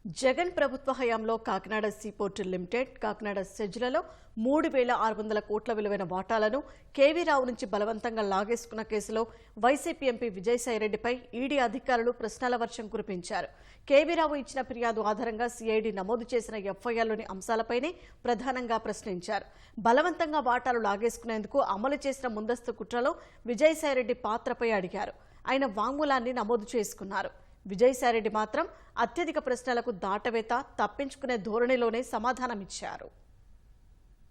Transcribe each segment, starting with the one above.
జగన్ ప్రభుత్వ హయాంలో Kakinada seaport limited, Kakinada సెజ్లలో 3,600 కోట్ల విలువైన వాటాలను కేవీ రావు నుంచి బలవంతంగా లాగేసుకున్న కేసులో వైసీపీ ఎంపీ విజయసాయిరెడ్డిపై ఈడీ అధికారులు ప్రశ్నల వర్షం కురిపించారు. కేవీ రావు ఇచ్చిన ఫిర్యాదు ఆధారంగా సిఐడి నమోదు చేసిన ఎఫ్ఐఆర్లోని అంశాలపైనే ప్రధానంగా ప్రశ్నించారు. బలవంతంగా వాటాలు లాగేసుకునేందుకు అమలు చేసిన ముందస్తు కుట్రలో విజయసాయిరెడ్డి పాత్రపై అడిగారు. ఆయన వాంగ్మూలాన్ని నమోదు చేసుకున్నారు. విజయసాయిరెడ్డి మాత్రం అత్యధిక ప్రశ్నలకు దాటవేత, తప్పించుకునే ధోరణిలోనే సమాధానమిచ్చారు.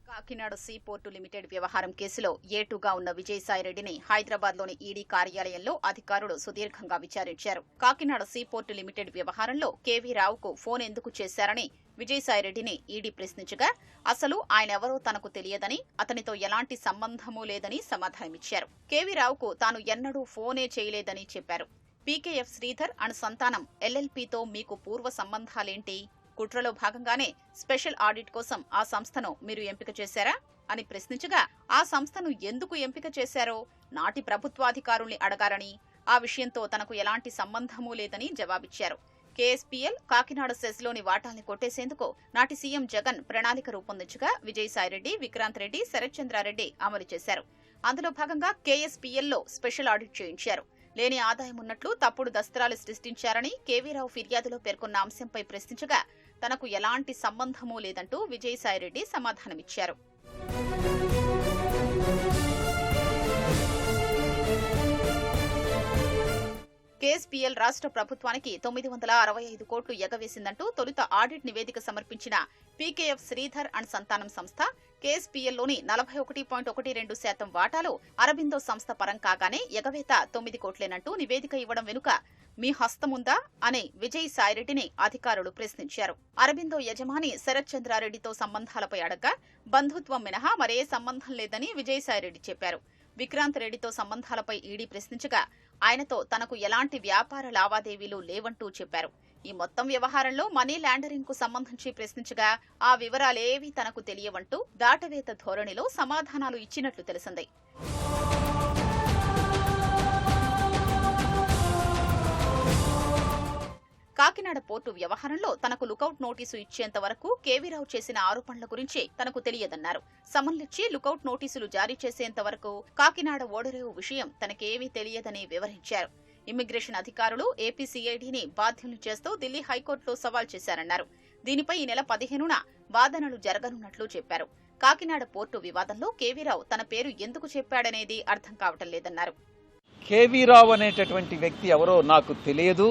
కాకినాడ సీపోర్టు లిమిటెడ్ వ్యవహారం కేసులో ఏటుగా ఉన్న విజయసాయిరెడ్డిని హైదరాబాద్లోని ఈడీ కార్యాలయంలో అధికారులు సుదీర్ఘంగా విచారించారు. కాకినాడ సీపోర్టు లిమిటెడ్ వ్యవహారంలో కేవీ రావుకు ఫోన్ ఎందుకు చేశారని విజయసాయిరెడ్డిని ఈడీ ప్రశ్నించగా అసలు ఆయనెవరో తనకు తెలియదని, అతనితో ఎలాంటి సంబంధమూ లేదని సమాధానమిచ్చారు. కేవీ రావుకు తాను ఎన్నడూ ఫోనే చేయలేదని చెప్పారు. పీకేఎఫ్ శ్రీధర్ అండ్ సంతానం ఎల్ఎల్పీతో మీకు పూర్వ సంబంధాలేంటి? కుట్రలో భాగంగానే స్పెషల్ ఆడిట్ కోసం ఆ సంస్థను మీరు ఎంపిక చేశారా అని ప్రశ్నించగా ఆ సంస్థను ఎందుకు ఎంపిక చేశారో నాటి ప్రభుత్వాధికారుల్ని అడగారని, ఆ విషయంతో తనకు ఎలాంటి సంబంధమూ లేదని జవాబిచ్చారు. కేఎస్పీఎల్ కాకినాడ సెజ్లోని వాటాల్ని కొట్టేసేందుకు నాటి సీఎం జగన్ ప్రణాళిక రూపొందించగా విజయసాయిరెడ్డి, విక్రాంత్ రెడ్డి, శరత్ చంద్రారెడ్డి అమలు చేశారు. అందులో భాగంగా కేఎస్పీఎల్లో స్పెషల్ ఆడిట్ చేయించారు. లేని ఆదాయం ఉన్నట్లు తప్పుడు దస్త్రాలు సృష్టించారని కేవీరావు ఫిర్యాదులో పేర్కొన్న అంశంపై ప్రశ్నించగా తనకు ఎలాంటి సంబంధమూ లేదంటూ విజయసాయిరెడ్డి సమాధానమిచ్చారు. కేఎస్పీఎల్ రాష్ట్ర ప్రభుత్వానికి 965 కోట్లు ఎగవేసిందంటూ తొలుత ఆడిట్ నివేదిక సమర్పించిన పీకేఎఫ్ శ్రీధర్ అండ్ సంతానం సంస్థ కేఎస్పీఎల్లోని 41.12% వాటాలు అరబిందో సంస్థ పరం కాగానే ఎగవేత 9 కోట్లేనంటూ నివేదిక ఇవ్వడం వెనుక మీ హస్తముందా అని విజయసాయిరెడ్డిని అధికారులు ప్రశ్నించారు. అరబిందో యజమాని శరత్ చంద్రారెడ్డితో సంబంధాలపై అడగ్గా బంధుత్వం మినహా మరే సంబంధం లేదని విజయసాయిరెడ్డి చెప్పారు. విక్రాంత్ రెడ్డితో సంబంధాలపై ఈడీ ప్రశ్నించగా ఆయనతో తనకు ఎలాంటి వ్యాపార లావాదేవీలు లేవంటూ చెప్పారు. ఈ మొత్తం వ్యవహారంలో మనీ లాండరింగ్ కు సంబంధించి ప్రశ్నించగా ఆ వివరాలేవీ తనకు తెలియవంటూ దాటవేత ధోరణిలో సమాధానాలు ఇచ్చినట్లు తెలిసింది. కాకినాడ పోర్టు వ్యవహారంలో తనకు లుకౌట్ నోటీసు ఇచ్చేంత వరకు కేవీరావు చేసిన ఆరోపణల గురించి తనకు తెలియదన్నారు. సమన్లిచ్చి లుకౌట్ నోటీసులు జారీ చేసేంత వరకు కాకినాడ ఓడరేవు విషయం తనకేమీ తెలియదని వివరించారు. ఇమ్మిగ్రేషన్ అధికారులు ఏపీ సిఐడిని బాధ్యుల్ని చేస్తూ ఢిల్లీ హైకోర్టులో సవాల్ చేశారన్నారు. దీనిపై ఈ నెల 15న వాదనలు జరగనున్నట్లు చెప్పారు. కాకినాడ పోర్టు వివాదంలో కేవీరావు తన పేరు ఎందుకు చెప్పాడనేది అర్థం కావటం లేదన్నారు. కేవీరావు అనేటటువంటి వ్యక్తి ఎవరో నాకు తెలియదు,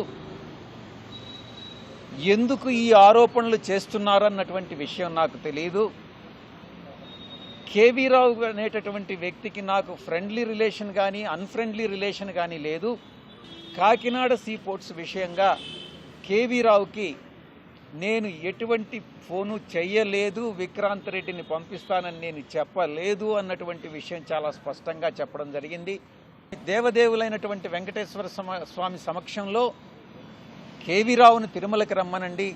ఎందుకు ఈ ఆరోపణలు చేస్తున్నారన్నటువంటి విషయం నాకు తెలియదు. కేవీరావు అనేటటువంటి వ్యక్తికి నాకు ఫ్రెండ్లీ రిలేషన్ కానీ అన్ఫ్రెండ్లీ రిలేషన్ కానీ లేదు. కాకినాడ సీపోర్ట్స్ విషయంగా కేవీరావుకి నేను ఎటువంటి ఫోను చెయ్యలేదు, విక్రాంత్ రెడ్డిని పంపిస్తానని నేను చెప్పలేదు అన్నటువంటి విషయం చాలా స్పష్టంగా చెప్పడం జరిగింది. దేవదేవులైనటువంటి వెంకటేశ్వర స్వామి సమక్షంలో కేవీరావును తిరుమలకి రమ్మనండి,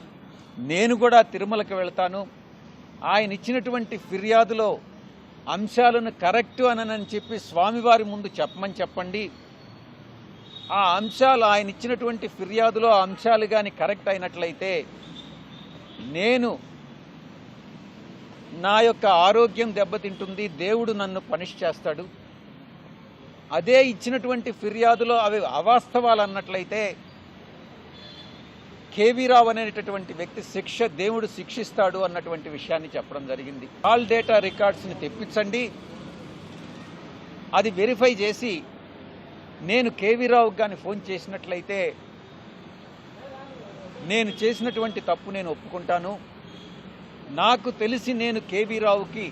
నేను కూడా తిరుమలకి వెళ్తాను, ఆయన ఇచ్చినటువంటి ఫిర్యాదులో అంశాలను కరెక్టు అనని చెప్పి స్వామివారి ముందు చెప్పమని చెప్పండి. ఆ అంశాలు ఆయన ఇచ్చినటువంటి ఫిర్యాదులో ఆ అంశాలు కానీ కరెక్ట్ అయినట్లయితే నేను నా యొక్క ఆరోగ్యం దెబ్బతింటుంది, దేవుడు నన్ను పనిష్ చేస్తాడు. అదే ఇచ్చినటువంటి ఫిర్యాదులో అవి అవాస్తవాలు అన్నట్లయితే కేవీరావు అనేటటువంటి వ్యక్తి దేవుడు శిక్షిస్తాడు అన్నటువంటి విషయాన్ని చెప్పడం జరిగింది. కాల్ డేటా రికార్డ్స్ని తెప్పించండి, అది వెరిఫై చేసి నేను కేవీరావుకి కానీ ఫోన్ చేసినట్లయితే నేను చేసినటువంటి తప్పు నేను ఒప్పుకుంటాను. నాకు తెలిసి నేను కేవీరావుకి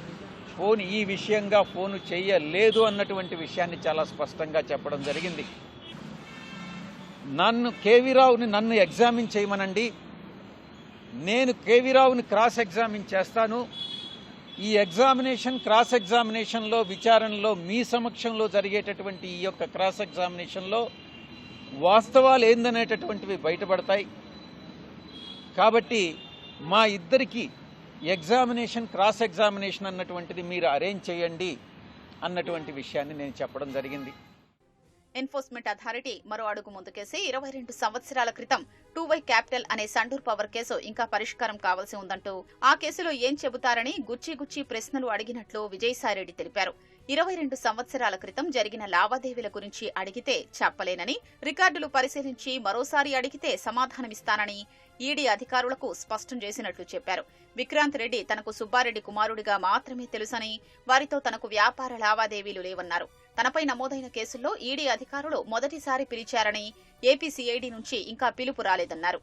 ఫోన్ ఈ విషయంగా ఫోను చేయలేదు అన్నటువంటి విషయాన్ని చాలా స్పష్టంగా చెప్పడం జరిగింది. కేవీరావుని నన్ను ఎగ్జామిన్ చేయమనండి, నేను కేవీరావుని క్రాస్ ఎగ్జామిన్ చేస్తాను. ఈ క్రాస్ ఎగ్జామినేషన్లో విచారణలో మీ సమక్షంలో జరిగేటటువంటి ఈ యొక్క క్రాస్ ఎగ్జామినేషన్లో వాస్తవాలు ఏందనేటటువంటివి బయటపడతాయి. కాబట్టి మా ఇద్దరికి క్రాస్ ఎగ్జామినేషన్ అన్నటువంటిది మీరు అరేంజ్ చేయండి అన్నటువంటి విషయాన్ని నేను చెప్పడం జరిగింది. ఎన్ఫోర్స్మెంట్ అథారిటీ మరో అడుగు ముందుకేసి 22 సంవత్సరాల క్రితం 2Y క్యాపిటల్ అనే సండూర్ పవర్ కేసు ఇంకా పరిష్కారం కావాల్సి ఉందంటూ ఆ కేసులో ఏం చెబుతారని గుచ్చి ప్రశ్నలు అడిగినట్లు విజయసాయిరెడ్డి తెలిపారు. 22 సంవత్సరాల క్రితం జరిగిన లావాదేవీల గురించి అడిగితే చెప్పలేనని, రికార్డులు పరిశీలించి మరోసారి అడిగితే సమాధానమిస్తానని ఈడీ అధికారులకు స్పష్టం చేసినట్లు చెప్పారు. విక్రాంత్ రెడ్డి తనకు సుబ్బారెడ్డి కుమారుడిగా మాత్రమే తెలుసని, వారితో తనకు వ్యాపార లావాదేవీలు లేవన్నారు. తనపై నమోదైన కేసుల్లో ఈడీ అధికారులు మొదటిసారి పిలిచారని, ఏపీ సిఐడి నుంచి ఇంకా పిలుపు రాలేదన్నారు.